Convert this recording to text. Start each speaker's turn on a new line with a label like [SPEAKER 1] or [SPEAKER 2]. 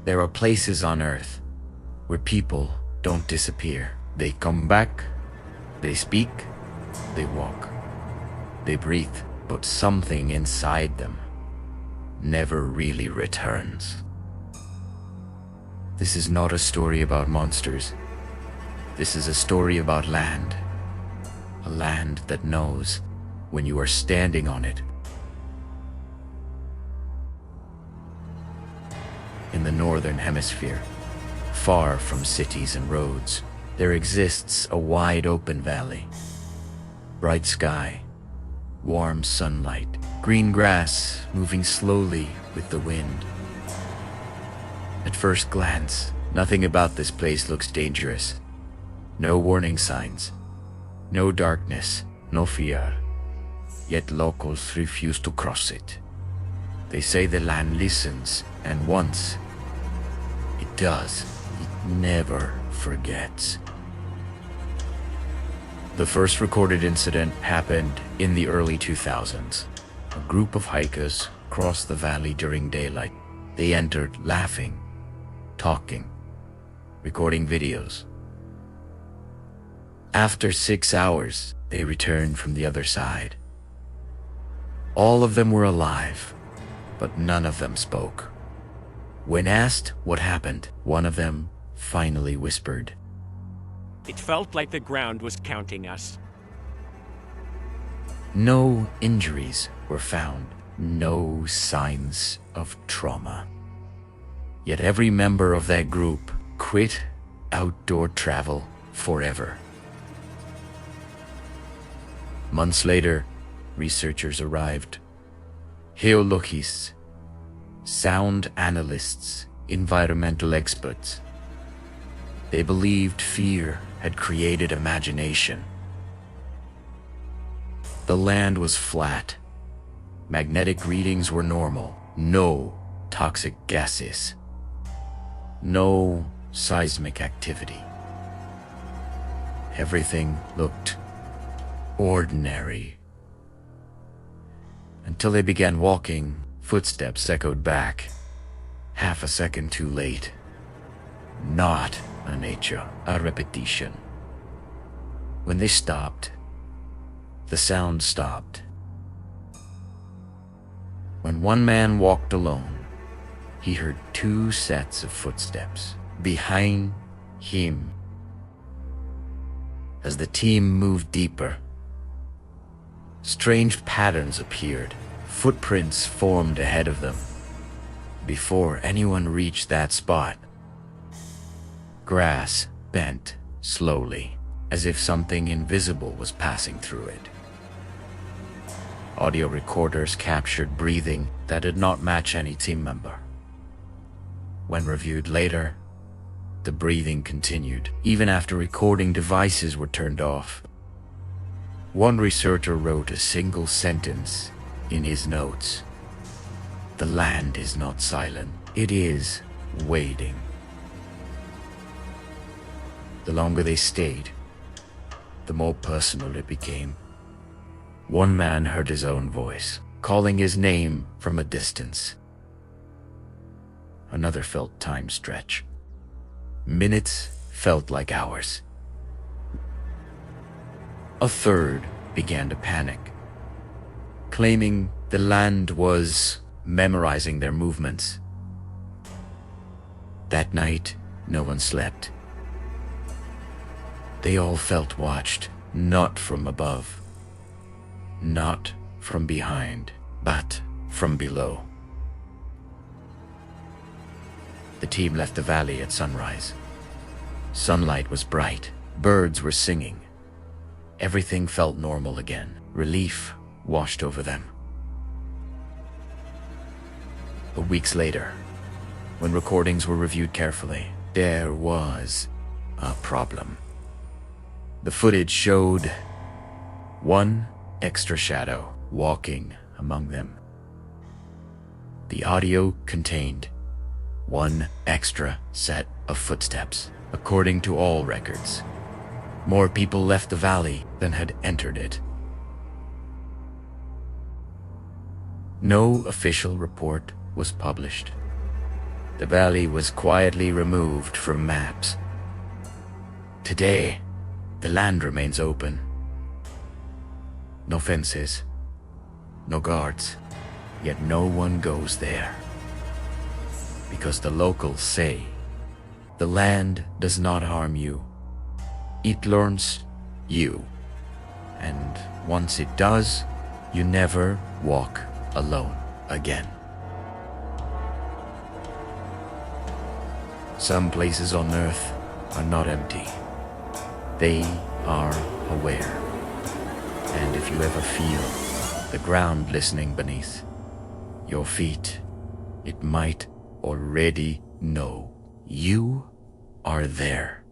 [SPEAKER 1] There are places on Earth where people don't disappear. They come back, they speak, they walk, they breathe, but something inside them never really returns. This is not a story about monsters. This is a story about land. A land that knows when you are standing on it. In the northern hemisphere, far from cities and roads, there exists a wide open valley. Bright sky, warm sunlight, green grass moving slowly with the wind. At first glance, nothing about this place looks dangerous. No warning signs, no darkness, no fear. Yet locals refuse to cross it. They say the land listens, and once it does, it never forgets. The first recorded incident happened in the early 2000s. A group of hikers crossed the valley during daylight. They entered laughing, talking, recording videos. After 6 hours, they returned from the other side. All of them were alive, but none of them spoke. When asked what happened, one of them finally whispered,
[SPEAKER 2] "It felt like the ground was counting us."
[SPEAKER 1] No injuries were found, no signs of trauma. Yet every member of that group quit outdoor travel forever. Months later, researchers arrived. Geologists, sound analysts, environmental experts. They believed fear had created imagination. The land was flat. Magnetic readings were normal. No toxic gases. No seismic activity. Everything looked ordinary. Until they began walking, footsteps echoed back. Half a second too late. Not a nature, a repetition. When they stopped, the sound stopped. When one man walked alone, he heard 2 sets of footsteps behind him. As the team moved deeper, strange patterns appeared. Footprints formed ahead of them. Before anyone reached that spot, grass bent slowly, as if something invisible was passing through it. Audio recorders captured breathing that did not match any team member. When reviewed later, the breathing continued, even after recording devices were turned off. One researcher wrote a single sentence in his notes: "The land is not silent, it is waiting." The longer they stayed, the more personal it became. One man heard his own voice, calling his name from a distance. Another felt time stretch. Minutes felt like hours. A third began to panic, claiming the land was memorizing their movements. That night, no one slept. They all felt watched, not from above, not from behind, but from below. The team left the valley at sunrise. Sunlight was bright, birds were singing. Everything felt normal again. Relief washed over them. But weeks later, when recordings were reviewed carefully, there was a problem. The footage showed one extra shadow walking among them. The audio contained one extra set of footsteps, according to all records. More people left the valley than had entered it. No official report was published. The valley was quietly removed from maps. Today, the land remains open. No fences, no guards, yet no one goes there. Because the locals say, the land does not harm you. It learns you. And once it does, you never walk alone again. Some places on Earth are not empty. They are aware. And if you ever feel the ground listening beneath your feet, it might already know you are there.